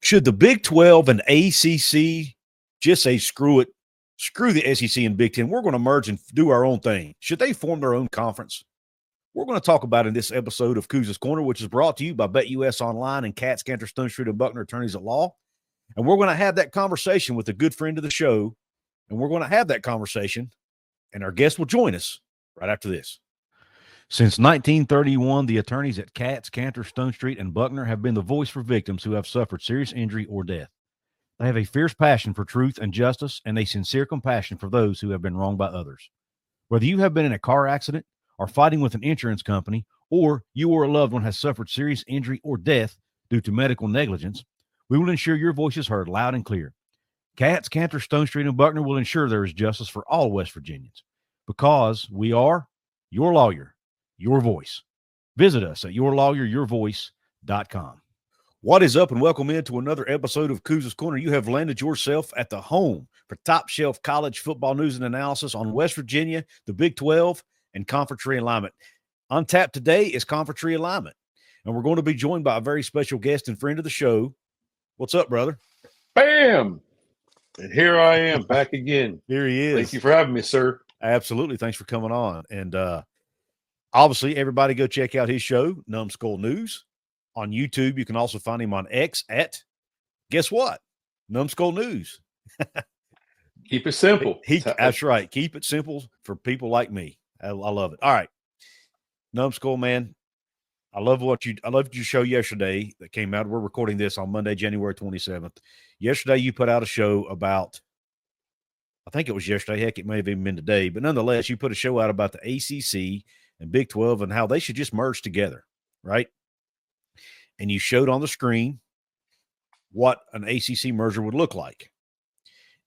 Should the Big 12 and ACC just say, screw it, screw the SEC and Big 10, we're going to merge and do our own thing? Should they form their own conference? We're going to talk about in this episode of Couz's Corner, which is brought to you by BetUS Online and Katz, Cantor, Stone Street, and Buckner Attorneys at Law. And we're going to have that conversation with a good friend of the show, and we're going to have that conversation, and our guest will join us right after this. Since 1931, the attorneys at Katz, Cantor, Stone Street, and Buckner have been the voice for victims who have suffered serious injury or death. They have a fierce passion for truth and justice and a sincere compassion for those who have been wronged by others. Whether you have been in a car accident or fighting with an insurance company, or you or a loved one has suffered serious injury or death due to medical negligence, we will ensure your voice is heard loud and clear. Katz, Cantor, Stone Street, and Buckner will ensure there is justice for all West Virginians, because we are your lawyer, your voice. Visit us at yourlawyeryourvoice.com. What is up, and welcome into another episode of Couz's Corner. You have landed yourself at the home for top shelf college football news and analysis on West Virginia, the Big 12, and conference realignment. On tap today is conference realignment, and we're going to be joined by a very special guest and friend of the show. What's up, brother? Bam! And here I am back again. Here he is. Thank you for having me, sir. Absolutely. Thanks for coming on. And obviously, everybody go check out his show, Numbskull News. On YouTube, you can also find him on X at, guess what? Numbskull News. Keep it simple. That's right. Keep it simple for people like me. I love it. All right. Numbskull, man. I loved your show yesterday that came out. We're recording this on Monday, January 27th. Yesterday, you put out a show about, I think it was yesterday. Heck, it may have even been today. But nonetheless, you put a show out about the ACC and Big 12 and how they should just merge together, right? And you showed on the screen what an ACC merger would look like.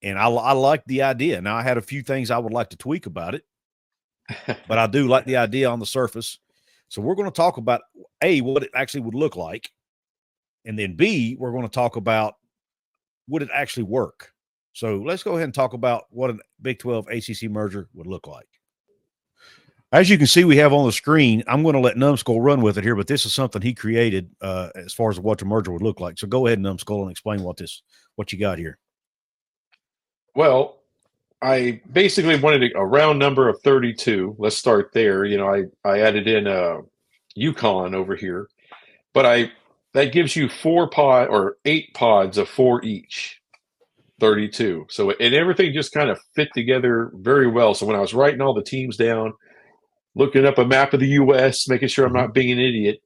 And I liked the idea. Now, I had a few things I would like to tweak about it, but I do like the idea on the surface. So we're going to talk about, A, what it actually would look like, and then B, we're going to talk about would it actually work. So let's go ahead and talk about what a Big 12 ACC merger would look like. As you can see, we have on the screen, I'm going to let Numbskull run with it here, but this is something he created as far as what the merger would look like. So go ahead, Numbskull, and explain what you got here. Well, I basically wanted a round number of 32. Let's start there. You know, I added in UConn over here, but that gives you 8 pods of 4 each, 32. So, and everything just kind of fit together very well. So when I was writing all the teams down, looking up a map of the U.S., making sure I'm not being an idiot.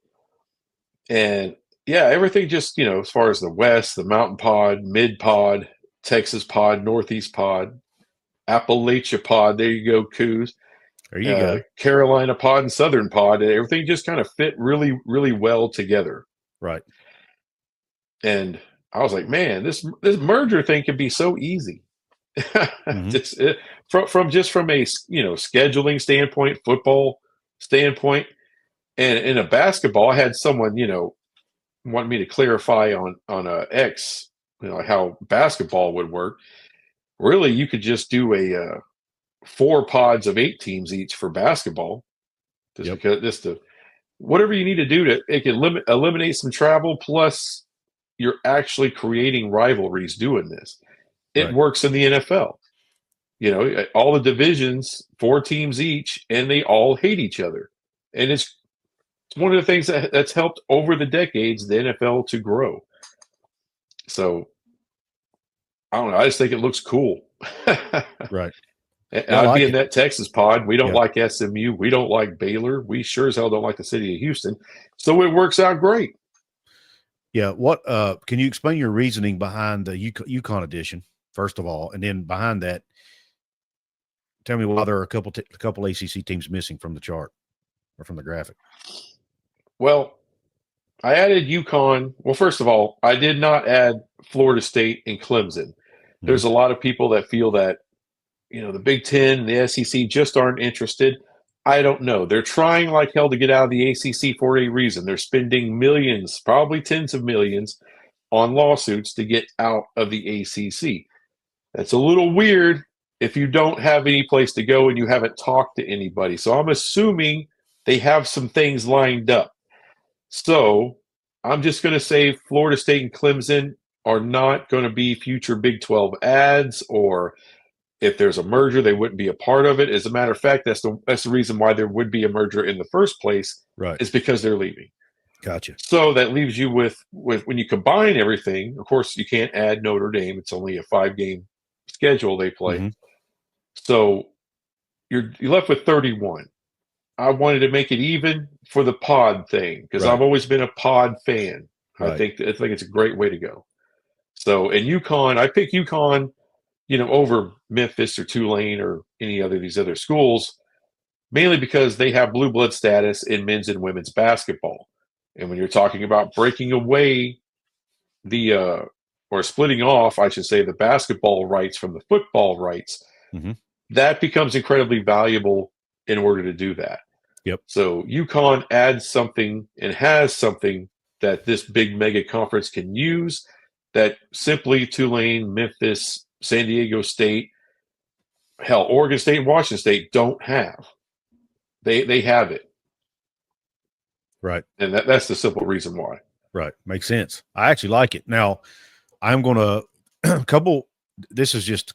And, yeah, everything just, you know, as far as the West, the Mountain Pod, Mid Pod, Texas Pod, Northeast Pod, Appalachia Pod, there you go, Couz. There you go. Carolina Pod and Southern Pod. And everything just kind of fit really, really well together. Right. And I was like, man, this merger thing could be so easy. Mm-hmm. From a scheduling standpoint, football standpoint, and in a basketball, I had someone want me to clarify on X, how basketball would work. Really, you could just do a 4 pods of 8 teams each for basketball, because whatever you need to do it can eliminate some travel. Plus, you're actually creating rivalries doing this. It works in the NFL. All the divisions, 4 teams each, and they all hate each other. And it's one of the things that's helped over the decades the NFL to grow. So, I don't know. I just think it looks cool. Right. And I'd be in that Texas pod. We don't like SMU. We don't like Baylor. We sure as hell don't like the city of Houston. So it works out great. Yeah. What can you explain your reasoning behind the UConn edition, first of all, and then behind that, tell me why there are a couple ACC teams missing from the chart or from the graphic. Well, I added UConn. Well, first of all, I did not add Florida State and Clemson. There's a lot of people that feel that, the Big Ten and the SEC just aren't interested. I don't know. They're trying like hell to get out of the ACC for a reason. They're spending millions, probably tens of millions, on lawsuits to get out of the ACC. That's a little weird if you don't have any place to go and you haven't talked to anybody. So I'm assuming they have some things lined up. So I'm just going to say Florida State and Clemson. are not going to be future Big 12 ads, or if there's a merger, they wouldn't be a part of it. As a matter of fact, that's the reason why there would be a merger in the first place, Right. is because they're leaving. Gotcha. So that leaves you with when you combine everything, of course, you can't add Notre Dame. It's only a 5-game schedule they play. Mm-hmm. So you're left with 31. I wanted to make it even for the pod thing because Right. I've always been a pod fan. Right. I think it's a great way to go. So, and UConn, I pick UConn, over Memphis or Tulane or any other these other schools, mainly because they have blue blood status in men's and women's basketball. And when you're talking about breaking away or splitting off, I should say, the basketball rights from the football rights, mm-hmm. that becomes incredibly valuable in order to do that. Yep. So UConn adds something and has something that this big mega conference can use that simply Tulane, Memphis, San Diego State, hell, Oregon State and Washington State don't have. They have it. Right. And that's the simple reason why. Right. Makes sense. I actually like it. Now, I'm going to this is just,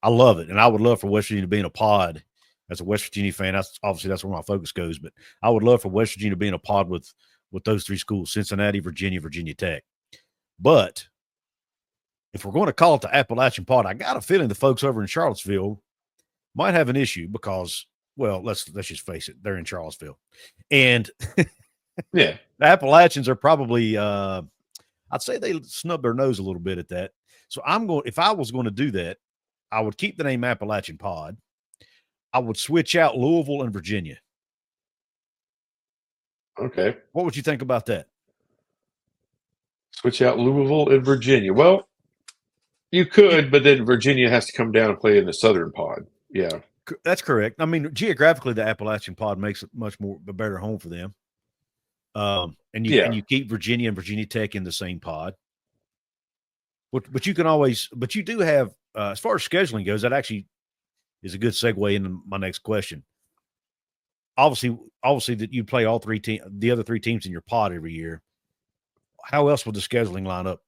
I love it. And I would love for West Virginia to be in a pod. As a West Virginia fan, that's where my focus goes. But I would love for West Virginia to be in a pod with those three schools: Cincinnati, Virginia, Virginia Tech. But if we're going to call it the Appalachian pod, I got a feeling the folks over in Charlottesville might have an issue because, well, let's just face it, they're in Charlottesville, and yeah, the Appalachians are probably, I'd say they snub their nose a little bit at that. So if I was going to do that, I would keep the name Appalachian Pod. I would switch out Louisville and Virginia. Okay. What would you think about that? Switch out Louisville and Virginia. Well, you could, but then Virginia has to come down and play in the Southern pod. Yeah. That's correct. I mean, geographically, the Appalachian pod makes it much more a better home for them. And you keep Virginia and Virginia Tech in the same pod. But you can always, but you do have, as far as scheduling goes, that actually is a good segue into my next question. Obviously that you play all the other three teams in your pod every year. How else would the scheduling line up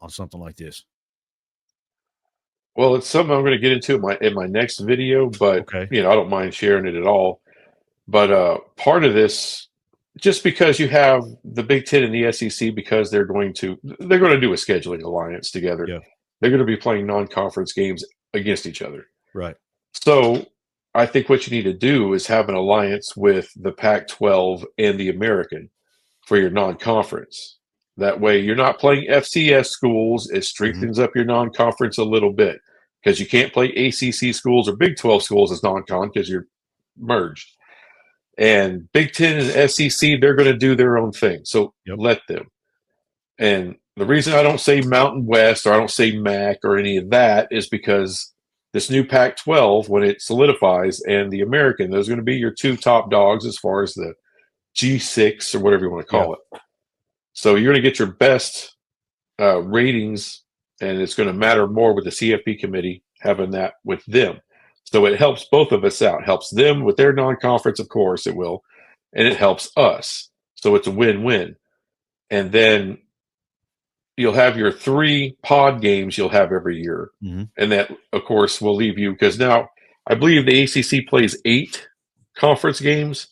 on something like this? Well, it's something I'm going to get into in my next video, but okay. I don't mind sharing it at all. But part of this, just because you have the Big Ten and the SEC, because they're going to do a scheduling alliance together. Yeah. They're going to be playing non-conference games against each other. Right. So I think what you need to do is have an alliance with the Pac-12 and the American for your non-conference. That way you're not playing FCS schools. It strengthens up your non-conference a little bit because you can't play ACC schools or Big 12 schools as non-con because you're merged. And Big Ten and SEC, they're going to do their own thing. So let them. And the reason I don't say Mountain West or I don't say MAC or any of that is because this new Pac-12, when it solidifies, and the American, those are going to be your two top dogs as far as the G6 or whatever you want to call it. So you're going to get your best ratings, and it's going to matter more with the CFP committee having that with them. So it helps both of us out. It helps them with their non-conference, of course it will, and it helps us. So it's a win-win. And then you'll have your 3 pod games you'll have every year. Mm-hmm. And that, of course, will leave you, because now I believe the ACC plays 8 conference games.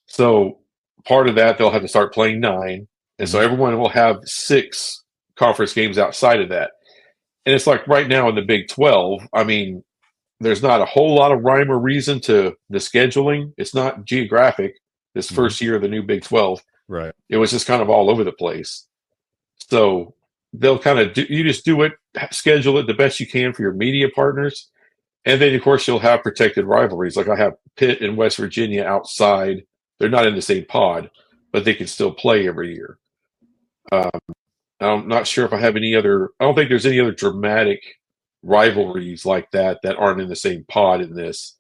So part of that, they'll have to start playing 9. And so everyone will have 6 conference games outside of that. And it's like right now in the Big 12, I mean, there's not a whole lot of rhyme or reason to the scheduling. It's not geographic this first year of the new Big 12. Right. It was just kind of all over the place. So they'll kind of you just do it, schedule it the best you can for your media partners. And then, of course, you'll have protected rivalries. Like I have Pitt and West Virginia outside. They're not in the same pod, but they can still play every year. I'm not sure if I have any other – I don't think there's any other dramatic rivalries like that aren't in the same pod in this.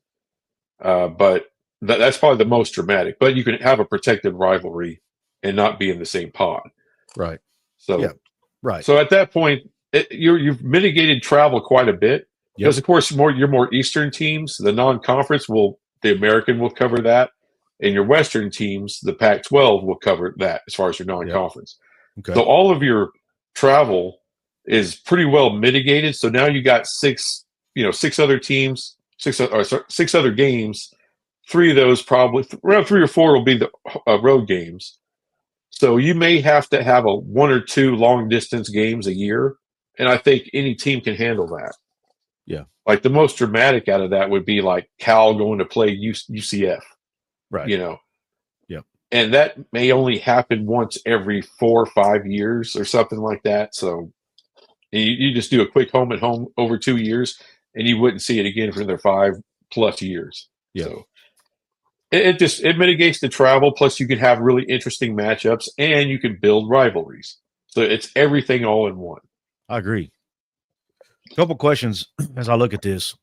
But that's probably the most dramatic. But you can have a protected rivalry and not be in the same pod. Right. So, yeah. Right. So at that point, you've mitigated travel quite a bit. Because, of course, your more Eastern teams, the non-conference the American will cover that. And your Western teams, the Pac-12 will cover that as far as your non-conference. Okay. So all of your travel is pretty well mitigated. So now you got six other teams, six other games. 3 of those probably around 3 or 4 will be the road games. So you may have to have a 1 or 2 long distance games a year, and I think any team can handle that. Yeah. Like the most dramatic out of that would be like Cal going to play UCF. Right. Yeah. And that may only happen once every 4 or 5 years or something like that. So you just do a quick home and home over 2 years, and you wouldn't see it again for another 5+ years. Yeah. So it mitigates the travel. Plus, you can have really interesting matchups, and you can build rivalries. So it's everything all in one. I agree. A couple questions as I look at this.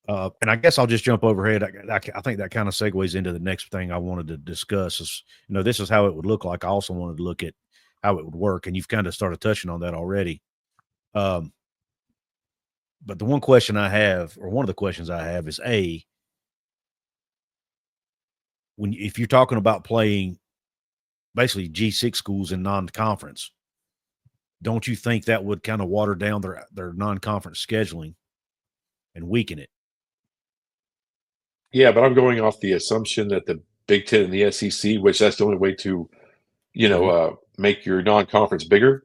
And I guess I'll just jump overhead. I think that kind of segues into the next thing I wanted to discuss is, this is how it would look like. I also wanted to look at how it would work, and you've kind of started touching on that already. But the one question I have, or one of the questions I have is, if you're talking about playing basically G6 schools in non-conference, don't you think that would kind of water down their non-conference scheduling and weaken it? Yeah, but I'm going off the assumption that the Big Ten and the SEC, which that's the only way to, make your non-conference bigger,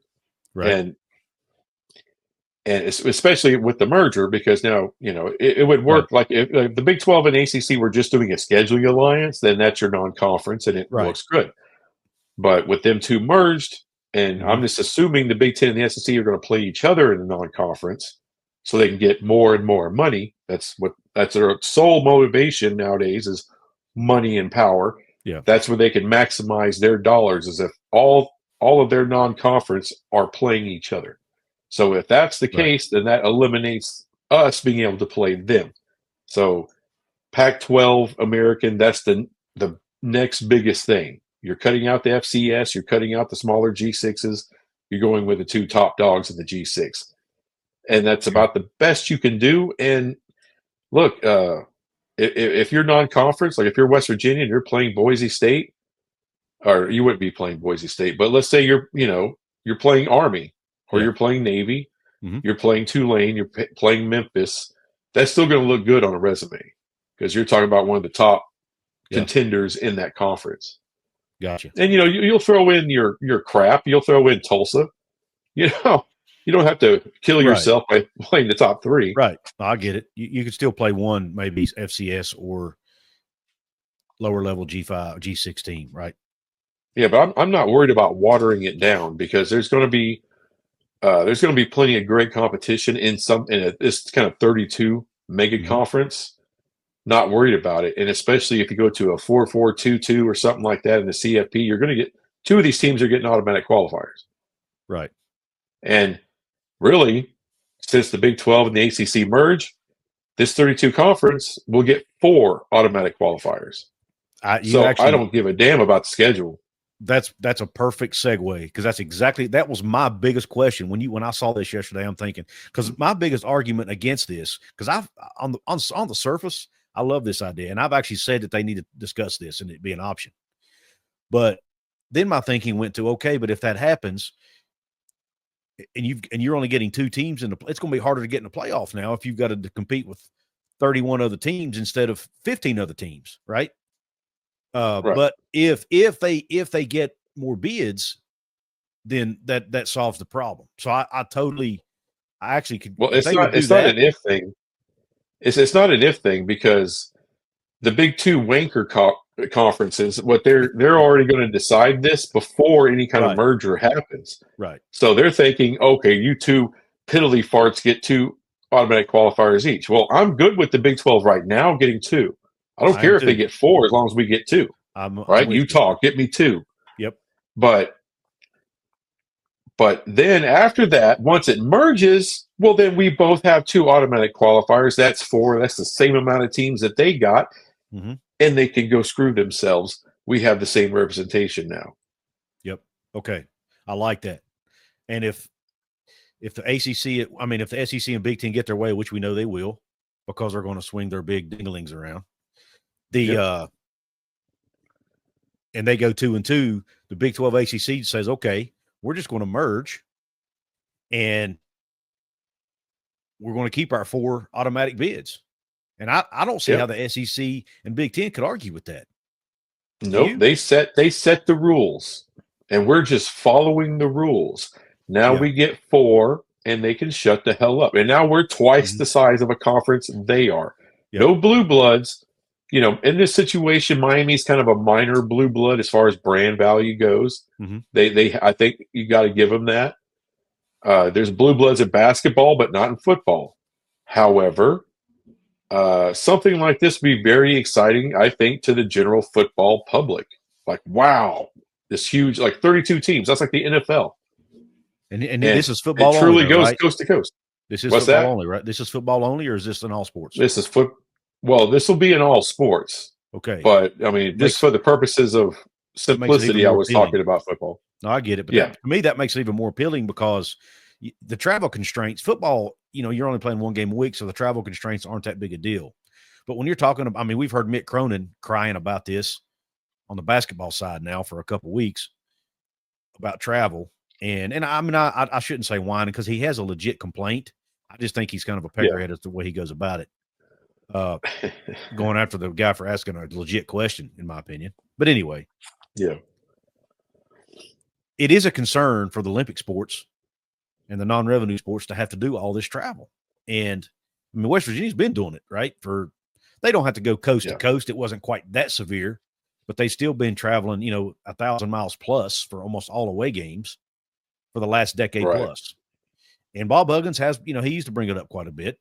right? And especially with the merger, because now it would work like if the Big 12 and ACC were just doing a scheduling alliance, then that's your non-conference and it looks good. But with them two merged, and I'm just assuming the Big Ten and the SEC are going to play each other in the non-conference, so they can get more and more money. That's their sole motivation nowadays is money and power. Yeah, that's where they can maximize their dollars, is if all of their non-conference are playing each other. So if that's the case, then that eliminates us being able to play them. So Pac-12 American, that's the next biggest thing. You're cutting out the FCS. You're cutting out the smaller G6s. You're going with the 2 top dogs in the G6. And that's about the best you can do. And look, if you're non-conference, like if you're West Virginia and you're playing Boise State, or you wouldn't be playing Boise State, but let's say you're playing Army, or you're playing Navy, you're playing Tulane, you're playing Memphis, that's still going to look good on a resume because you're talking about one of the top contenders in that conference. Gotcha. And you'll throw in your crap. You'll throw in Tulsa. You don't have to kill yourself by playing the top 3. Right. I get it. You could still play one, maybe FCS or lower level G5, G16, right? Yeah, but I'm not worried about watering it down because there's going to be plenty of great competition in this kind of 32 mega conference. Not worried about it, and especially if you go to a 4-4-2-2 or something like that in the CFP, you're going to get 2 of these teams are getting automatic qualifiers. Right. And really, since the Big 12 and the ACC merge, this 32 conference will get 4 automatic qualifiers. I don't give a damn about the schedule. That's a perfect segue because that was my biggest question when I saw this yesterday. I'm thinking, because my biggest argument against this, because on the surface, I love this idea, and I've actually said that they need to discuss this and it be an option. But then my thinking went to, okay, but if that happens, and you're only getting 2 teams it's going to be harder to get in the playoff now if you've got to compete with 31 other teams instead of 15 other teams, right? But if they get more bids, then that solves the problem. So I actually could. Well, it's not an if thing. It's not an if thing because the big 2 wanker conferences, what they're already going to decide this before any kind of merger happens. Right. So they're thinking, okay, you 2 piddly farts get 2 automatic qualifiers each. Well, I'm good with the Big 12 right now getting 2. I don't care if they get 4 as long as we get 2. Right? Utah, get me 2. Yep. But then after that, once it merges, well, then we both have 2 automatic qualifiers. That's 4. That's the same amount of teams that they got. And they can go screw themselves. We have the same representation now. Yep. Okay. I like that. And if the ACC, if the SEC and Big Ten get their way, which we know they will, because they're going to swing their big dinglings around, and they go 2-2, the Big 12 ACC says, okay, we're just going to merge, and we're going to keep our 4 automatic bids. And I don't see how the SEC and Big Ten could argue with that. Nope, they set the rules, and we're just following the rules. Now we get 4, and they can shut the hell up. And now we're twice the size of a conference they are. No blue bloods. You know, in this situation, Miami's kind of a minor blue blood as far as brand value goes. They I think you got to give them that. There's blue bloods in basketball, but not in football. However, something like this would be very exciting, I think, to the general football public. Like, wow, this huge, like 32 teams. That's like the NFL. And this is football. It truly only, goes right? coast to coast. This is football only, right? This is football only, or is this in all sports? This is Well, this will be in all sports. Okay. But, I mean, just for the purposes of simplicity, I was talking about football. No, I get it. But to me, that makes it even more appealing because the travel constraints, football, you know, you're only playing 1 game a week, so the travel constraints aren't that big a deal. But when you're talking about, I mean, we've heard Mick Cronin crying about this on the basketball side now for a couple of weeks about travel. And I mean, I shouldn't say whining because he has a legit complaint. I just think he's kind of a peckerhead as to the way he goes about it. Going after the guy for asking a legit question, in my opinion. But anyway, it is a concern for the Olympic sports and the non-revenue sports to have to do all this travel. And I mean, West Virginia's been doing it, right? They don't have to go coast to coast. It wasn't quite that severe, but they've still been traveling, you know, 1,000 miles plus for almost all away games for the last decade plus. And Bob Huggins has, you know, he used to bring it up quite a bit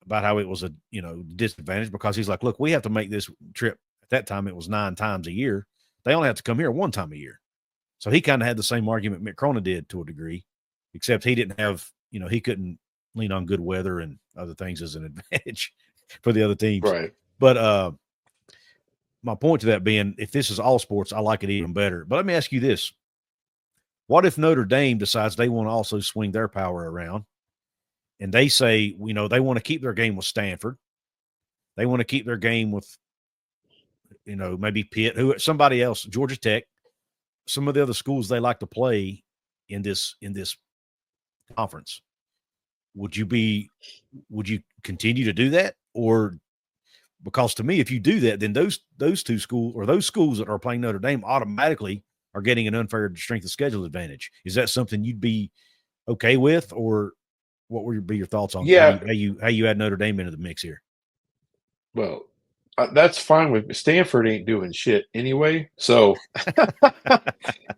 about how it was a, you know, disadvantage because he's like, look, we have to make this trip. At that time, it was 9 times a year. They only have to come here 1 time a year. So he kind of had the same argument Mick Cronin did to a degree, except he didn't have, you know, he couldn't lean on good weather and other things as an advantage for the other teams. Right. But my point to that being, if this is all sports, I like it even better. But let me ask you this. What if Notre Dame decides they want to also swing their power around and they say, you know, they want to keep their game with Stanford. They want to keep their game with, you know, maybe Pitt, somebody else, Georgia Tech, some of the other schools they like to play in this conference. Would you continue to do that? Or because to me, if you do that, then those 2 schools or those schools that are playing Notre Dame automatically are getting an unfair strength of schedule advantage. Is that something you'd be okay with, or what would be your thoughts on how you add Notre Dame into the mix here? Well, that's fine with me. Stanford ain't doing shit anyway. So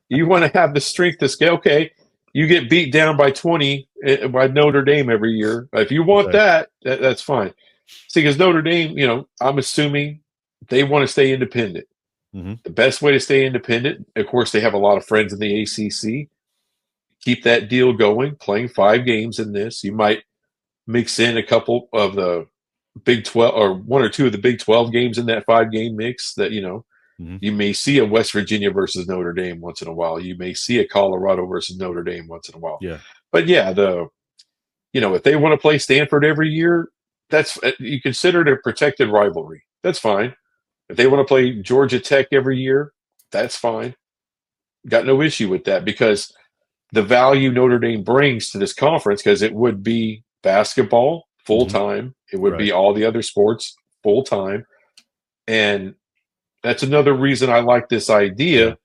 you want to have the strength of scale. Okay. You get beat down by 20 by Notre Dame every year. If you want that's fine. See, because Notre Dame, you know, I'm assuming they want to stay independent. The best way to stay independent, of course, they have a lot of friends in the ACC. Keep that deal going, playing 5 games in this. You might mix in a couple of the Big 12 or 1 or 2 of the Big 12 games in that 5-game mix that, you know, you may see a West Virginia versus Notre Dame once in a while. You may see a Colorado versus Notre Dame once in a while. Yeah. But yeah, you know, if they want to play Stanford every year, you consider it a protected rivalry. That's fine. If they want to play Georgia Tech every year, that's fine. Got no issue with that because the value Notre Dame brings to this conference, because it would be basketball full-time. It would be all the other sports full-time. And that's another reason I like this idea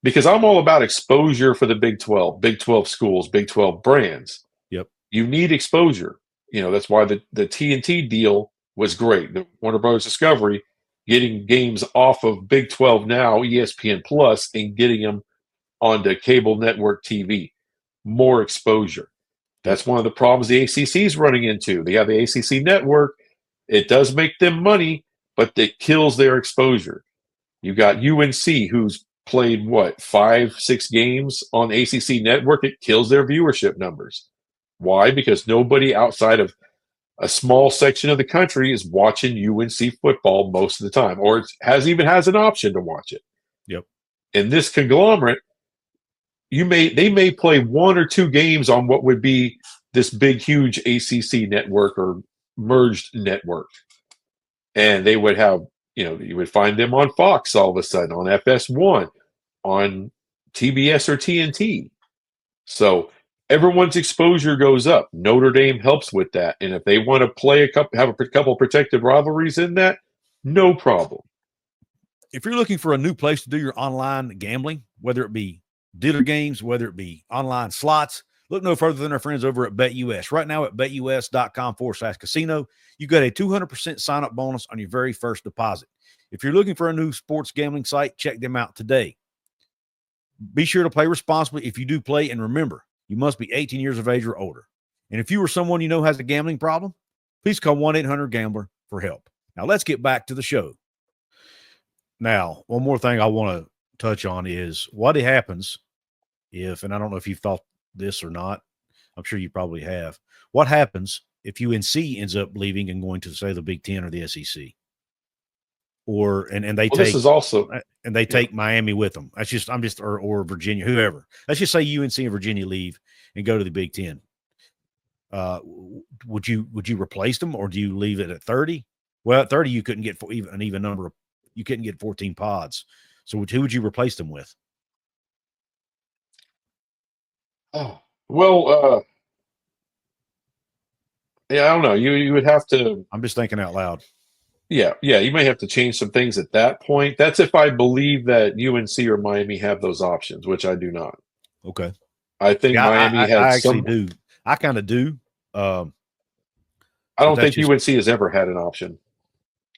because I'm all about exposure for the Big 12 schools, Big 12 brands. Yep. You need exposure. You know, that's why the TNT deal was great. The Warner Brothers Discovery getting games off of Big 12 now, ESPN Plus, and getting them onto cable network TV. More exposure. That's one of the problems the ACC is running into. They have the ACC network. It does make them money, but it kills their exposure. You got UNC, who's played, 5-6 games on ACC network. It kills their viewership numbers. Why? Because nobody outside of a small section of the country is watching UNC football most of the time, or has an option to watch it. Yep. In this conglomerate, they may play 1 or 2 games on what would be this big, huge ACC network or merged network. And they would have, you would find them on Fox all of a sudden, on FS1, on TBS or TNT. So everyone's exposure goes up. Notre Dame helps with that. And if they want to play have a couple protected rivalries in that, no problem. If you're looking for a new place to do your online gambling, whether it be dealer games, whether it be online slots, look no further than our friends over at BetUS. Right now at betus.com/casino, you get a 200% sign-up bonus on your very first deposit. If you're looking for a new sports gambling site, check them out today. Be sure to play responsibly if you do play, and remember, you must be 18 years of age or older. And if you or someone you know has a gambling problem, please call 1-800-GAMBLER for help. Now, let's get back to the show. Now, one more thing I want to touch on is what happens if, and I don't know if you've thought this or not, I'm sure you probably have, what happens if UNC ends up leaving and going to, say, the Big Ten or the SEC? Or and they take this is also and they take Miami with them. Or Virginia, whoever. Let's just say UNC and Virginia leave and go to the Big Ten. Would you replace them, or do you leave it at 30? Well, at 30 you couldn't get an even number of, you couldn't get 14 pods. So who would you replace them with? yeah, I don't know. You would have to. I'm just thinking out loud. Yeah, you may have to change some things at that point. That's if I believe that UNC or Miami have those options, which I do not. Okay. I think Miami has. I actually do. I kind of do. I don't think UNC has ever had an option.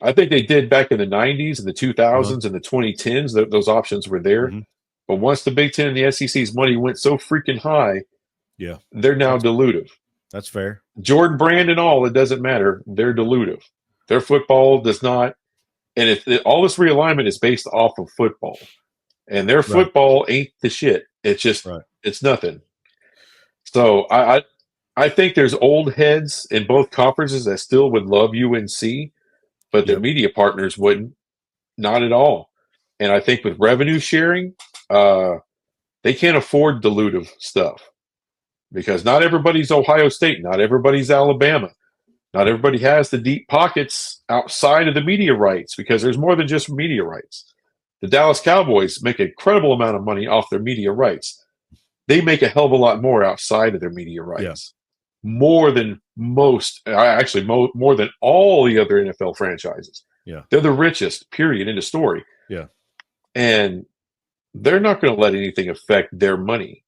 I think they did back in the 90s and the 2000s and the 2010s. Those options were there. Mm-hmm. But once the Big Ten and the SEC's money went so freaking high, they're now dilutive. That's fair. Jordan Brand and all, it doesn't matter. They're dilutive. Their football does not, and all this realignment is based off of football, and their football ain't the shit. It's just it's nothing. So I think there's old heads in both conferences that still would love UNC, but their media partners wouldn't, not at all. And I think with revenue sharing, they can't afford dilutive stuff because not everybody's Ohio State, not everybody's Alabama. Not everybody has the deep pockets outside of the media rights because there's more than just media rights. The Dallas Cowboys make an incredible amount of money off their media rights. They make a hell of a lot more outside of their media rights. More than most, actually more than all the other NFL franchises. Yeah. They're the richest, period, end of story. Yeah. And they're not going to let anything affect their money.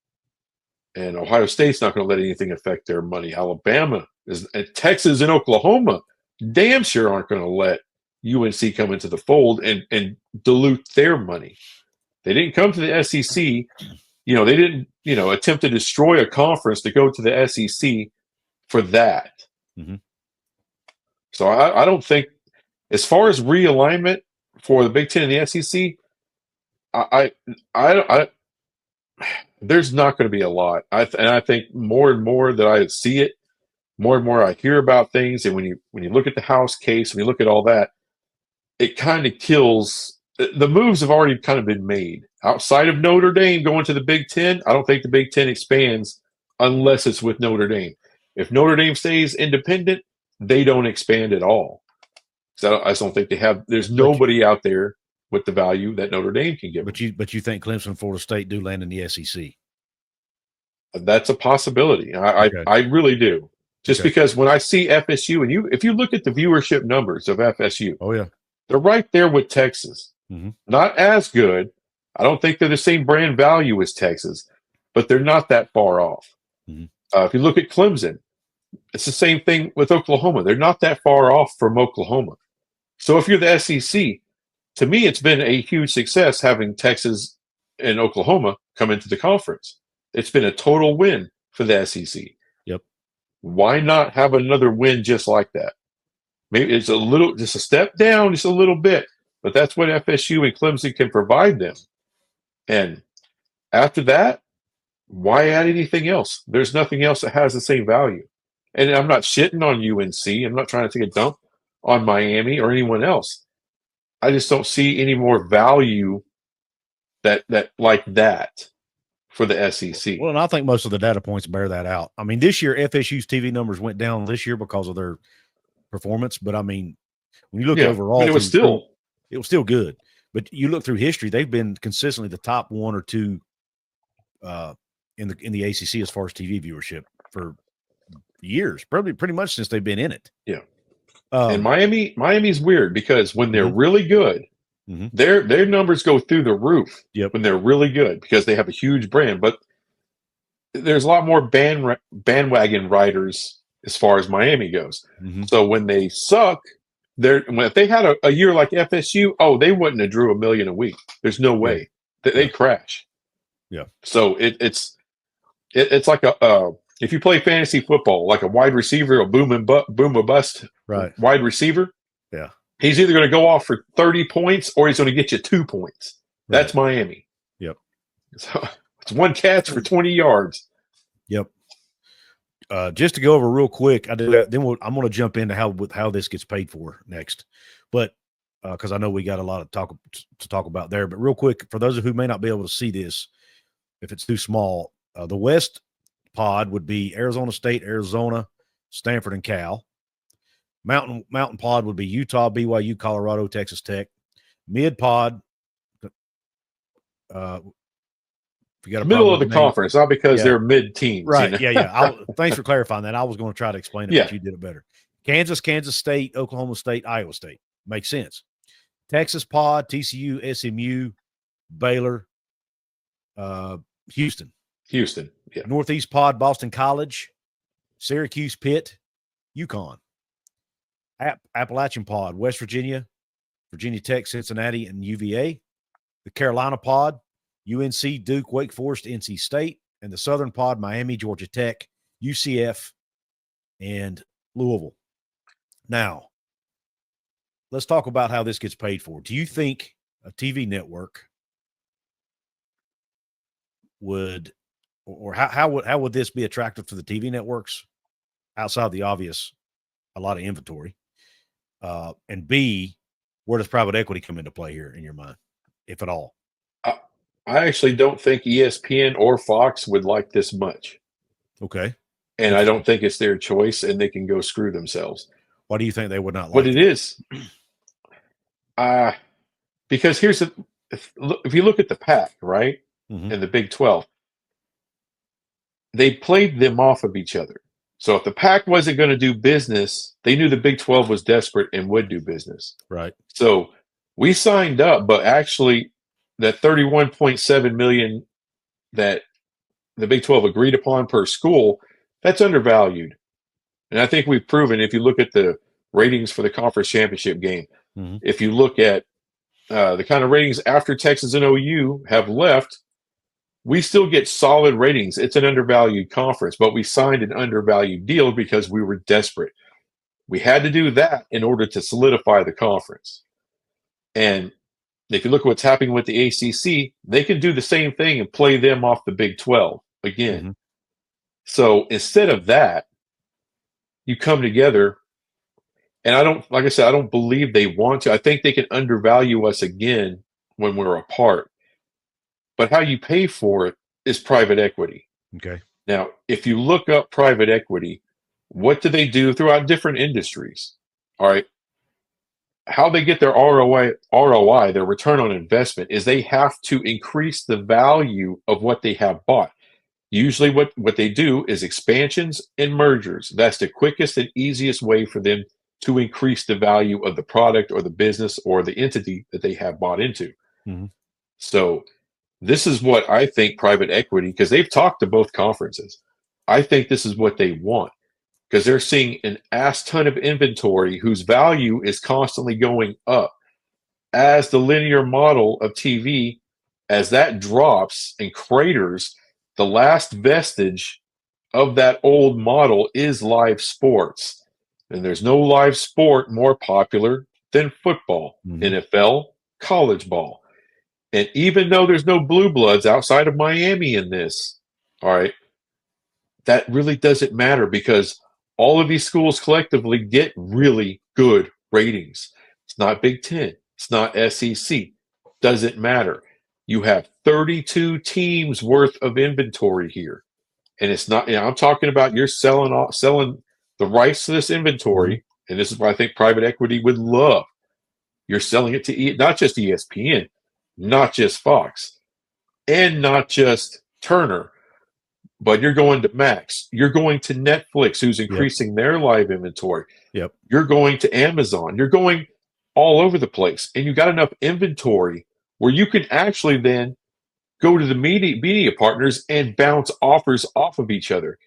And Ohio State's not going to let anything affect their money. Alabama and Texas and Oklahoma damn sure aren't going to let UNC come into the fold and dilute their money. They didn't come to the SEC. They didn't, attempt to destroy a conference to go to the SEC for that. Mm-hmm. So I don't think, as far as realignment for the Big Ten and the SEC, there's not going to be a lot. And I think more and more that I see it, more and more I hear about things. And when you look at the House case, when you look at all that, it kind of kills. The moves have already kind of been made. Outside of Notre Dame going to the Big Ten, I don't think the Big Ten expands unless it's with Notre Dame. If Notre Dame stays independent, they don't expand at all. So I just don't think they have. There's nobody out there with the value that Notre Dame can give. But you think Clemson and Florida State do land in the SEC? That's a possibility. I really do. Just because when I see FSU, and if you look at the viewership numbers of FSU, they're right there with Texas. Mm-hmm. Not as good. I don't think they're the same brand value as Texas, but they're not that far off. Mm-hmm. If you look at Clemson, it's the same thing with Oklahoma. They're not that far off from Oklahoma. So if you're the SEC, to me, it's been a huge success having Texas and Oklahoma come into the conference. It's been a total win for the SEC. Yep. Why not have another win just like that? Maybe it's just a step down, just a little bit, but that's what FSU and Clemson can provide them. And after that, why add anything else? There's nothing else that has the same value. And I'm not shitting on UNC. I'm not trying to take a dump on Miami or anyone else. I just don't see any more value that like that for the SEC. Well, and I think most of the data points bear that out. I mean, this year FSU's TV numbers went down this year because of their performance, but I mean, when you look overall, it was still good. But you look through history, they've been consistently the top one or two in the ACC as far as TV viewership for years, probably pretty much since they've been in it. Yeah. And Miami's weird because when they're really good, their numbers go through the roof. Yep. When they're really good because they have a huge brand. But there's a lot more bandwagon riders as far as Miami goes. So when they suck, if they had a year like FSU, they wouldn't have drew 1 million a week. There's no way. They crash. Yeah. So it's like if you play fantasy football, like a wide receiver, a boom or bust wide receiver. Yeah. He's either going to go off for 30 points or he's going to get you 2 points. That's Miami. Yep. So it's one catch for 20 yards. Yep. Just to go over real quick, I'm going to jump into how this gets paid for next, but because I know we got a lot of to talk about there. But real quick, for those of who may not be able to see this, if it's too small, the West pod would be Arizona State, Arizona, Stanford, and Cal. Mountain pod would be Utah, BYU, Colorado, Texas Tech. Mid pod, if you got a middle of the conference, not because they're mid teams, right? Yeah. Thanks for clarifying that. I was going to try to explain it, but you did it better. Kansas, Kansas State, Oklahoma State, Iowa State. Makes sense. Texas pod, TCU, SMU, Baylor, Houston. Yeah. Northeast pod, Boston College, Syracuse, Pitt, UConn. Appalachian pod, West Virginia, Virginia Tech, Cincinnati, and UVA. The Carolina pod, UNC, Duke, Wake Forest, NC State. And the Southern pod, Miami, Georgia Tech, UCF, and Louisville. Now, let's talk about how this gets paid for. Do you think a TV network would, or how would this be attractive to the TV networks outside the obvious, a lot of inventory? And B, where does private equity come into play here in your mind, if at all? I actually don't think ESPN or Fox would like this much. Okay. And I don't think it's their choice, and they can go screw themselves. Why do you think they would not like what it is? Because if you look at the Pac, right, and the Big 12, they played them off of each other. So if the Pac wasn't going to do business, they knew the Big 12 was desperate and would do business. Right. So we signed up, but actually that $31.7 million that the Big 12 agreed upon per school, that's undervalued. And I think we've proven, if you look at the ratings for the conference championship game, if you look at the kind of ratings after Texas and OU have left, we still get solid ratings. It's an undervalued conference, but we signed an undervalued deal because we were desperate. We had to do that in order to solidify the conference. And if you look at what's happening with the ACC, they can do the same thing and play them off the Big 12 again. So instead of that, you come together, and I don't believe they want to. I think they can undervalue us again when we're apart. But how you pay for it is private equity. Okay. Now, if you look up private equity, what do they do throughout different industries? All right. How they get their ROI, their return on investment, is they have to increase the value of what they have bought. Usually what they do is expansions and mergers. That's the quickest and easiest way for them to increase the value of the product or the business or the entity that they have bought into. So this is what I think private equity, because they've talked to both conferences, I think this is what they want, because they're seeing an ass ton of inventory whose value is constantly going up. As the linear model of TV, as that drops and craters, the last vestige of that old model is live sports. And there's no live sport more popular than football, NFL, college ball. And even though there's no blue bloods outside of Miami in this, all right, that really doesn't matter, because all of these schools collectively get really good ratings. It's not Big Ten. It's not SEC. Doesn't matter. You have 32 teams worth of inventory here. And it's not, I'm talking about you're selling the rights to this inventory. And this is what I think private equity would love. You're selling it to not just ESPN, not just Fox, and not just Turner, but you're going to Max. You're going to Netflix, who's increasing their live inventory. Yep. You're going to Amazon. You're going all over the place. And you got enough inventory where you can actually then go to the media partners and bounce offers off of each other.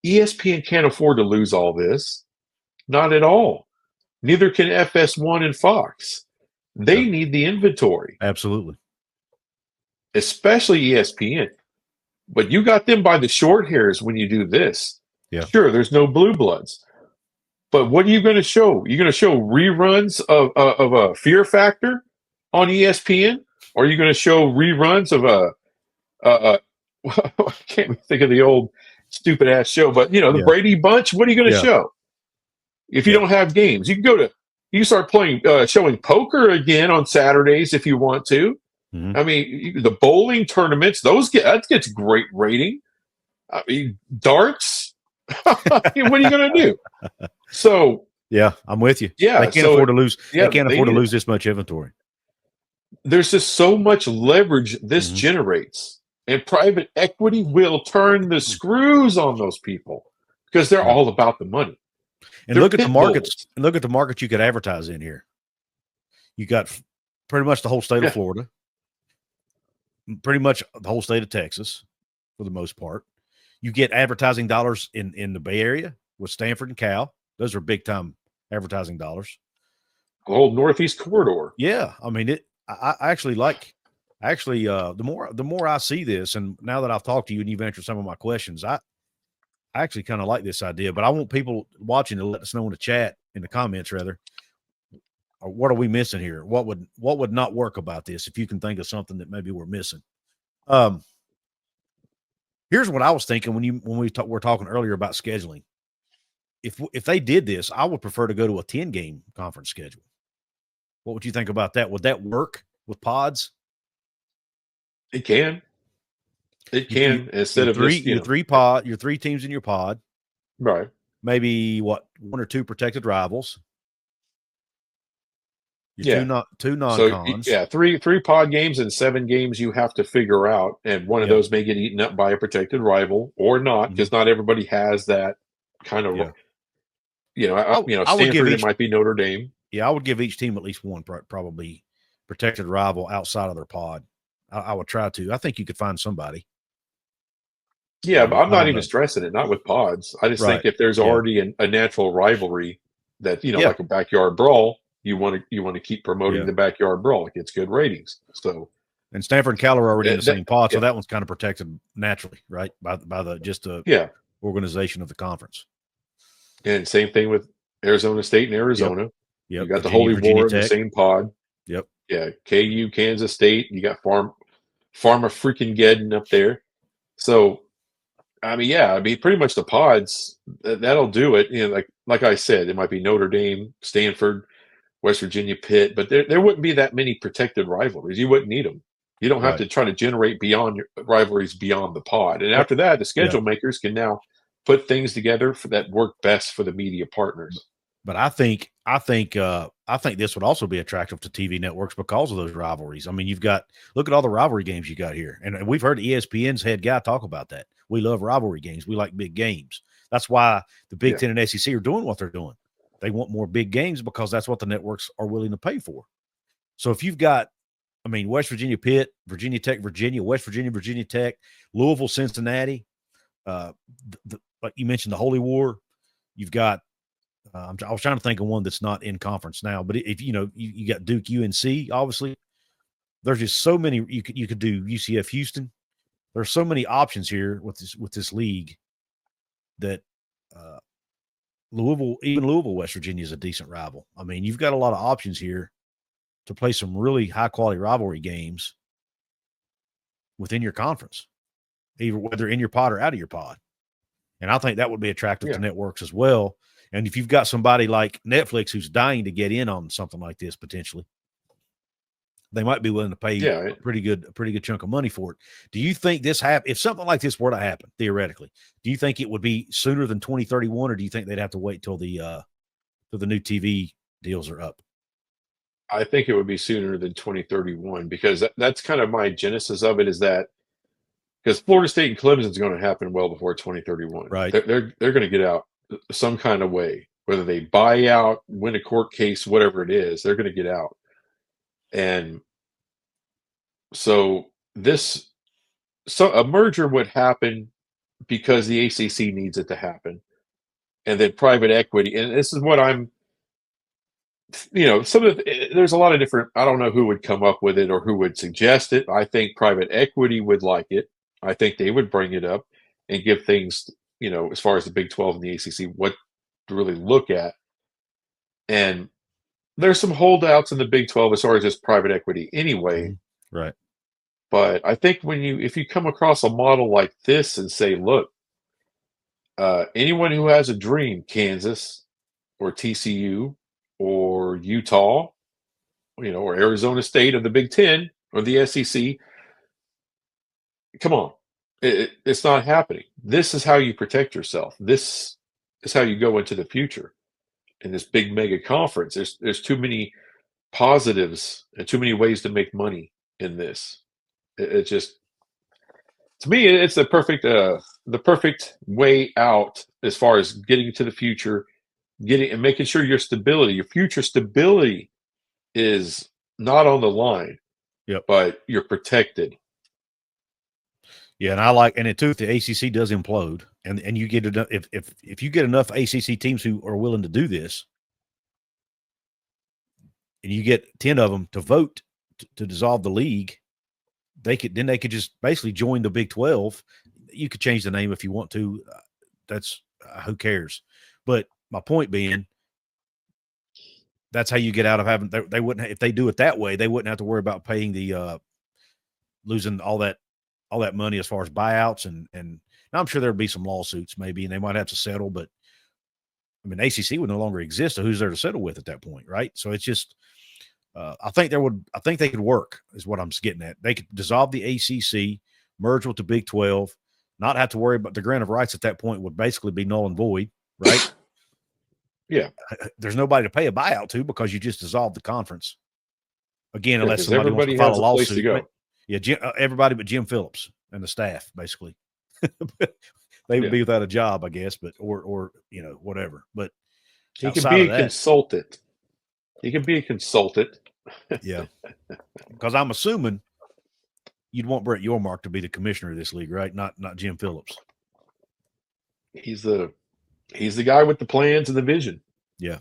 ESPN can't afford to lose all this. Not at all. Neither can FS1 and Fox. They need the inventory. Absolutely. Especially ESPN. But you got them by the short hairs when you do this. Yeah. Sure, there's no blue bloods. But what are you going to show? You're going to show reruns of a Fear Factor on ESPN? Or are you going to show reruns of I can't think of the old stupid ass show, but the Brady Bunch? What are you going to show? If you don't have games, you can start playing, showing poker again on Saturdays if you want to. Mm-hmm. I mean, the bowling tournaments, that gets great rating. I mean, darts. What are you going to do? So yeah, I'm with you. Yeah, they can't afford to lose. Yeah, they can't afford to lose this much inventory. There's just so much leverage this generates, and private equity will turn the screws on those people because they're all about the money. And look at the markets. And look at the markets you could advertise in here. You got pretty much the whole state of Florida, pretty much the whole state of Texas, for the most part. You get advertising dollars in the Bay Area with Stanford and Cal. Those are big time advertising dollars. The whole Northeast corridor. Yeah, I mean I actually like. Actually, the more I see this, and now that I've talked to you and you've answered some of my questions, I actually kind of like this idea. But I want people watching to let us know in the chat, in the comments rather, what are we missing here? What would not work about this? If you can think of something that maybe we're missing. Here's what I was thinking when we were talking earlier about scheduling. If they did this, I would prefer to go to a 10-game conference schedule. What would you think about that? Would that work with pods? It can. It can. Instead of your three teams in your pod. Right. Maybe one or two protected rivals. Two non-cons. So, three pod games and 7 games you have to figure out, and one of those may get eaten up by a protected rival or not, because not everybody has that kind of. Stanford, it might be Notre Dame. Yeah, I would give each team at least one probably protected rival outside of their pod. I would try to. I think you could find somebody. Yeah, but I'm not even stressing it. Not with pods. I just think if there's already a natural rivalry that like a backyard brawl, you want to keep promoting the backyard brawl. It gets good ratings. So, and Stanford and Cal are already in the same pod, so that one's kind of protected naturally, right? By the organization of the conference. And same thing with Arizona State and Arizona. Yep. You got the Holy War in the same pod. Yep. Yeah, KU, Kansas State. You got Pharma freaking Geddon up there. So, I mean, pretty much the pods, that'll do it. Like I said, it might be Notre Dame, Stanford, West Virginia, Pitt, but there wouldn't be that many protected rivalries. You wouldn't need them. You don't have to try to generate beyond your rivalries beyond the pod. And after that, the schedule makers can now put things together that work best for the media partners. But I think this would also be attractive to TV networks because of those rivalries. I mean, look at all the rivalry games you got here. And we've heard ESPN's head guy talk about that. We love rivalry games. We like big games. That's why the Big Ten and SEC are doing what they're doing. They want more big games because that's what the networks are willing to pay for. So if you've got, West Virginia, Pitt, Virginia Tech, Virginia, West Virginia, Virginia Tech, Louisville, Cincinnati, like you mentioned, the Holy War, you've got, I was trying to think of one that's not in conference now, but if you got Duke, UNC, obviously, there's just so many. You could do UCF, Houston. There's so many options here with this league that Louisville, West Virginia is a decent rival. I mean, you've got a lot of options here to play some really high quality rivalry games within your conference, either whether in your pod or out of your pod. And I think that would be attractive to networks as well. And if you've got somebody like Netflix who's dying to get in on something like this, potentially, they might be willing to pay a pretty good chunk of money for it. Do you think this if something like this were to happen, theoretically, do you think it would be sooner than 2031, or do you think they'd have to wait till the new TV deals are up? I think it would be sooner than 2031 because that's kind of my genesis of it, is that because Florida State and Clemson is going to happen well before 2031. Right. They're going to get out some kind of way, whether they buy out, win a court case, whatever it is, they're going to get out. And so a merger would happen because the ACC needs it to happen. And then private equity, and this is what I'm, there's a lot of different, I don't know who would come up with it or who would suggest it. I think private equity would like it. I think they would bring it up and give things, as far as the Big 12 and the ACC, what to really look at. And there's some holdouts in the Big 12 as far as just private equity anyway. Right. But I think if you come across a model like this and say, look, anyone who has a dream, Kansas or TCU or Utah, or Arizona State or the Big Ten or the SEC, come on. It's not happening. This is how you protect yourself. This is how you go into the future in this big mega conference. There's too many positives and too many ways to make money in this. It just, to me, it's the perfect way out as far as getting to the future, and making sure your future stability is not on the line, but you're protected. Yeah, and it too, if the ACC does implode, and you get enough, if you get enough ACC teams who are willing to do this, and you get 10 of them to vote to dissolve the league, they could just basically join the Big 12. You could change the name if you want to. That's who cares. But my point being, that's how you get out of having. They wouldn't, if they do it that way, they wouldn't have to worry about paying the losing all that money as far as buyouts and I'm sure there'd be some lawsuits maybe, and they might have to settle. But I mean, ACC would no longer exist, so who's there to settle with at that point, right? So it's just. I think they could work, is what I'm getting at. They could dissolve the ACC, merge with the Big 12, not have to worry about the grant of rights at that point would basically be null and void, right? Yeah. There's nobody to pay a buyout to because you just dissolved the conference. Again, unless somebody wants to has file a lawsuit. place to go. Yeah, everybody but Jim Phillips and the staff, basically. They would be without a job, I guess, but or whatever. But he can be a consultant. He can be a consultant. Yeah. Because I'm assuming you'd want Brett Yormark to be the commissioner of this league, right? Not Jim Phillips. He's the guy with the plans and the vision. Yeah.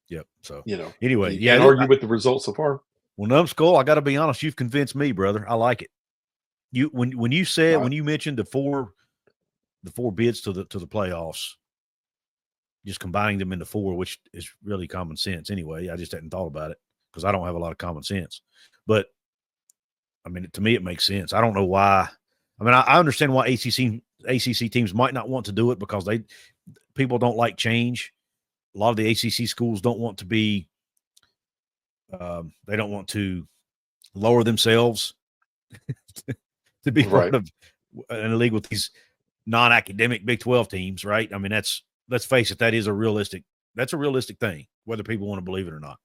Yep. So anyway, you can't argue with the results so far. Well, Numbskull, I got to be honest, you've convinced me, brother. I like it. When you mentioned the four bids to the playoffs, just combining them into four, which is really common sense anyway. I just hadn't thought about it because I don't have a lot of common sense. But, I mean, to me, it makes sense. I don't know why. I mean, I understand why ACC teams might not want to do it because people don't like change. A lot of the ACC schools don't want to be they don't want to lower themselves to be part of in a league with these non-academic Big 12 teams, right? I mean, let's face it, that's a realistic thing, whether people want to believe it or not.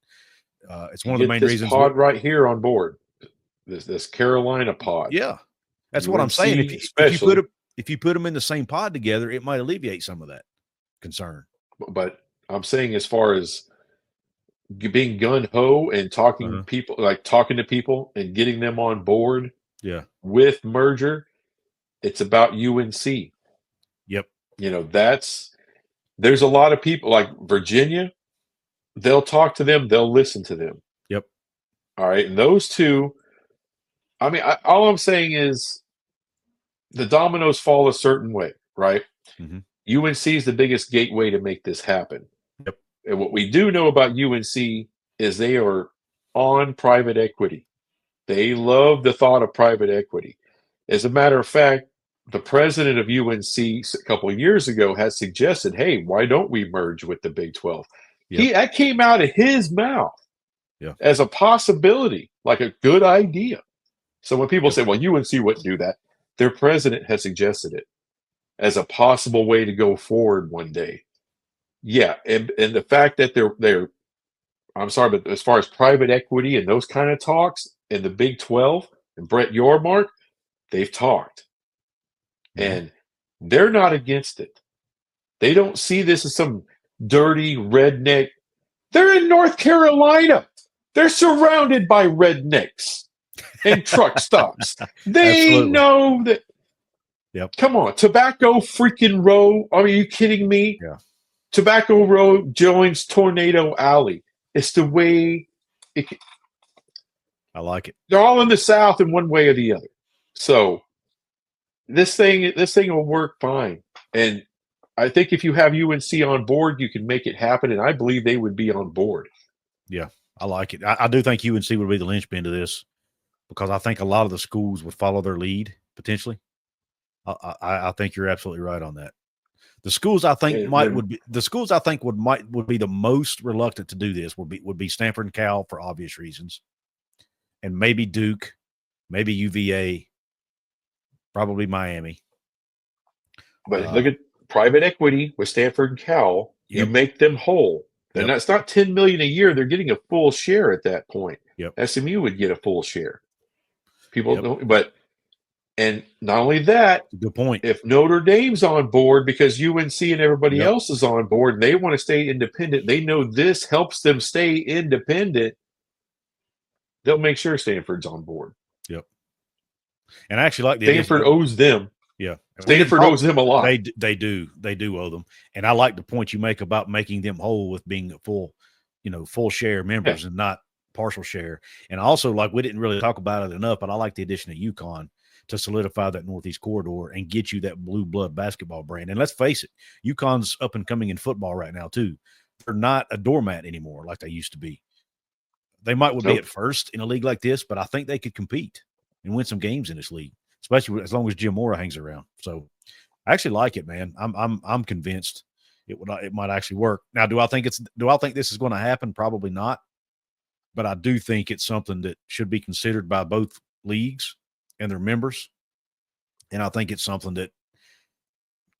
It's one of the main reasons. Pod right here on board, this Carolina pod. Yeah, that's what I'm saying. If you put them in the same pod together, it might alleviate some of that concern. But I'm saying, as far as being gun ho and talking to people and getting them on board, with merger, it's about UNC. Yep. There's a lot of people like Virginia. They'll talk to them. They'll listen to them. Yep. All right. And those two, I mean, all I'm saying is the dominoes fall a certain way, right? Mm-hmm. UNC is the biggest gateway to make this happen. Yep. And what we do know about UNC is they are on private equity. They love the thought of private equity. As a matter of fact, the president of UNC a couple of years ago has suggested, hey, why don't we merge with the Big 12? Yep. That came out of his mouth as a possibility, like a good idea. So when people say, well, UNC wouldn't do that, their president has suggested it as a possible way to go forward one day. Yeah, and the fact that they're I'm sorry, but as far as private equity and those kind of talks in the Big 12 and Brett Yormark, they've talked. and they're not against it. They don't see this as some dirty redneck. They're in North Carolina. They're surrounded by rednecks and truck stops. They know that. Yep. Come on, Tobacco freaking Row. Are you kidding me? Yeah. Tobacco Row joins Tornado Alley. It's the way it. I like it. They're all in the South in one way or the other. So this thing will work fine. And I think if you have UNC on board, you can make it happen. And I believe they would be on board. Yeah, I like it. I do think UNC would be the linchpin to this, because I think a lot of the schools would follow their lead potentially. I think you're absolutely right on that. The schools I think would be the most reluctant to do this would be Stanford and Cal for obvious reasons, and maybe Duke, maybe UVA, probably Miami. But look at private equity with Stanford and Cal. Yep. You make them whole, and that's not $10 million a year. They're getting a full share at that point. Yep. SMU would get a full share. People don't, but. And not only that, good point. If Notre Dame's on board because UNC and everybody else is on board and they want to stay independent, they know this helps them stay independent, they'll make sure Stanford's on board. Yep. And I actually like the Stanford owes them. Yeah. Stanford owes them a lot. They do owe them. And I like the point you make about making them whole with being full share members and not partial share. And also, like, we didn't really talk about it enough, but I like the addition of UConn to solidify that Northeast corridor and get you that blue blood basketball brand. And let's face it, UConn's up and coming in football right now too. They're not a doormat anymore like they used to be. They might be at first in a league like this, but I think they could compete and win some games in this league, especially as long as Jim Mora hangs around. So I actually like it, man. I'm convinced it might actually work. Now, do I think this is going to happen? Probably not. But I do think it's something that should be considered by both leagues and their members. And I think it's something that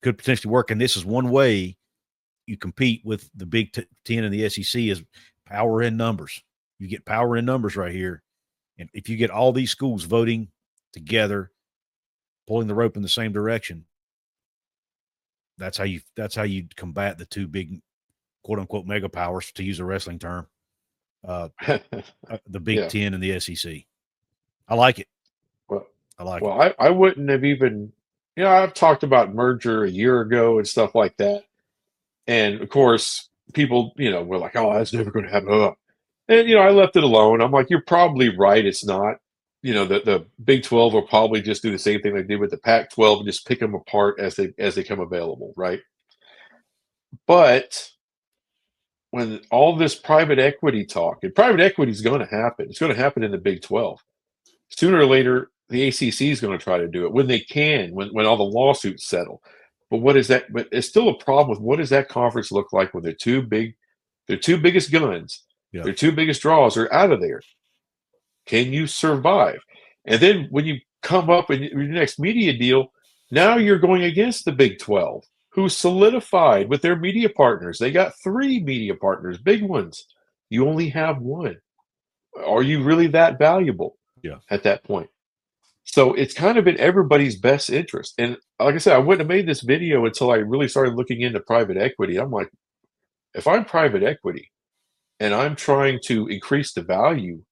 could potentially work. And this is one way you compete with the Big Ten and the SEC is power in numbers. You get power in numbers right here. And if you get all these schools voting together, pulling the rope in the same direction, that's how you combat the two big quote unquote mega powers, to use a wrestling term. The Big Ten and the SEC. I like it. I wouldn't have even, I've talked about merger a year ago and stuff like that. And of course, people, were like, oh, that's never going to happen. And, I left it alone. I'm like, you're probably right. It's not, the Big 12 will probably just do the same thing they did with the Pac-12 and just pick them apart as they come available. Right. But when all this private equity talk, and private equity is going to happen, it's going to happen in the Big 12. Sooner or later, the ACC is going to try to do it when they can, when all the lawsuits settle. But what is that? But it's still a problem with what does that conference look like when their two biggest guns, their two biggest draws are out of there. Can you survive? And then when you come up in your next media deal, now you're going against the Big 12, who solidified with their media partners. They got 3 media partners, big ones. You only have 1. Are you really that valuable at that point? So it's kind of in everybody's best interest. And like I said, I wouldn't have made this video until I really started looking into private equity. I'm like, if I'm private equity and I'm trying to increase the value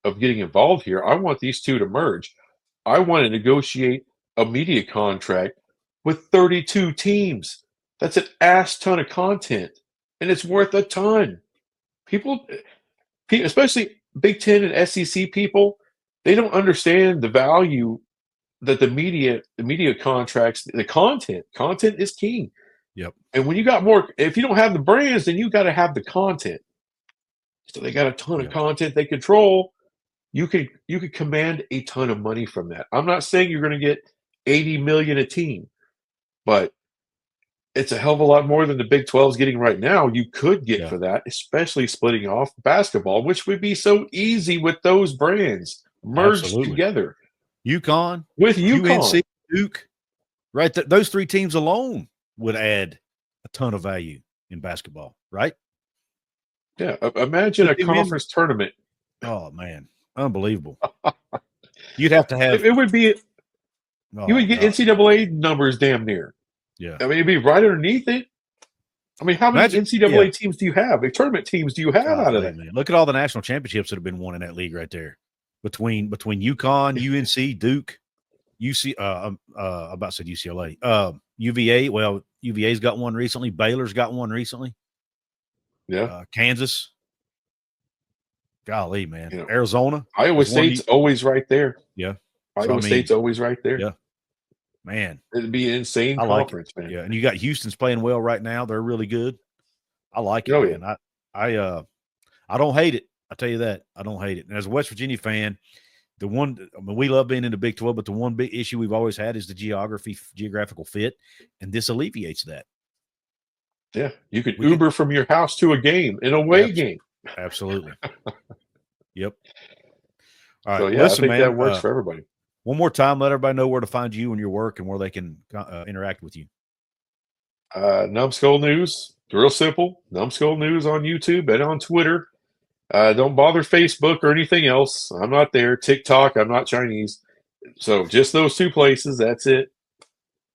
of getting involved here, I want these two to merge. I want to negotiate a media contract with 32 teams. That's an ass ton of content, and it's worth a ton. People, especially Big Ten and SEC people, they don't understand the value that the media contracts, the content is king. Yep. And when you got more, if you don't have the brands, then you got to have the content. So they got a ton of content they control. You could command a ton of money from that. I'm not saying you're going to get $80 million a team, but it's a hell of a lot more than the Big 12 is getting right now. You could get for that, especially splitting off basketball, which would be so easy with those brands merged together. UConn with UConn, UNC, Duke, right? Those 3 teams alone would add a ton of value in basketball, right? Yeah, imagine a conference tournament. Oh man, unbelievable! You'd have to have it would be You would get NCAA numbers damn near. Yeah. I mean, it'd be right underneath it. I mean, how many NCAA teams do you have? Like, tournament teams do you have out of that? Man. Look at all the national championships that have been won in that league right there. Between UConn, UNC, Duke, UC, about said UCLA, UVA. Well, UVA's got one recently. Baylor's got one recently. Yeah. Kansas. Golly, man. Arizona. Iowa State's always right there. Yeah. Iowa State's always right there. Yeah. Man. It'd be an insane conference, man. Yeah. And you got Houston's playing well right now. They're really good. I like it, man. I don't hate it. I tell you that. I don't hate it. And as a West Virginia fan, we love being in the Big 12, but the one big issue we've always had is the geographical fit, and this alleviates that. Yeah, you could Uber from your house to a game, an away game. Absolutely. Yep. All right. So, yeah, listen, I think man, that works for everybody. One more time, let everybody know where to find you and your work and where they can interact with you. Numbskull News, real simple. Numbskull News on YouTube and on Twitter. Don't bother Facebook or anything else. I'm not there. TikTok, I'm not Chinese. So just those two places. That's it.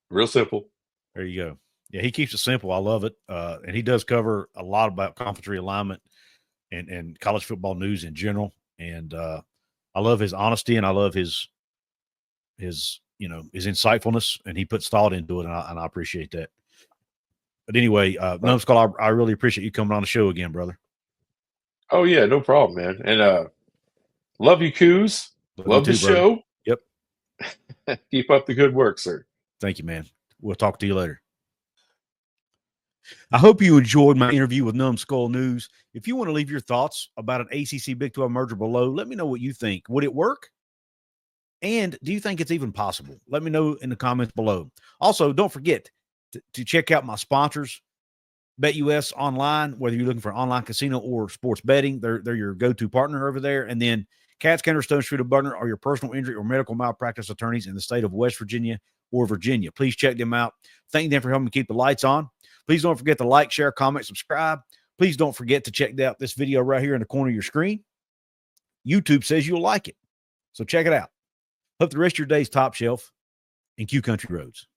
Real simple. There you go. Yeah, he keeps it simple. I love it. And he does cover a lot about conference realignment and college football news in general. And I love his honesty, and I love his insightfulness, and he puts thought into it, and I appreciate that. But anyway, Numbskull, I really appreciate you coming on the show again, brother. Oh, yeah, no problem, man. And love you, Couz. Love the show. Yep. Keep up the good work, sir. Thank you, man. We'll talk to you later. I hope you enjoyed my interview with Numbskull News. If you want to leave your thoughts about an ACC Big 12 merger below, let me know what you think. Would it work? And do you think it's even possible? Let me know in the comments below. Also, don't forget to check out my sponsors, BetUS Online, whether you're looking for online casino or sports betting. They're your go-to partner over there. And then Katz, Kenner, Stone, Street, Butner are your personal injury or medical malpractice attorneys in the state of West Virginia or Virginia. Please check them out. Thank them for helping me keep the lights on. Please don't forget to like, share, comment, subscribe. Please don't forget to check out this video right here in the corner of your screen. YouTube says you'll like it, so check it out. Hope the rest of your day's top shelf and Q Country Roads.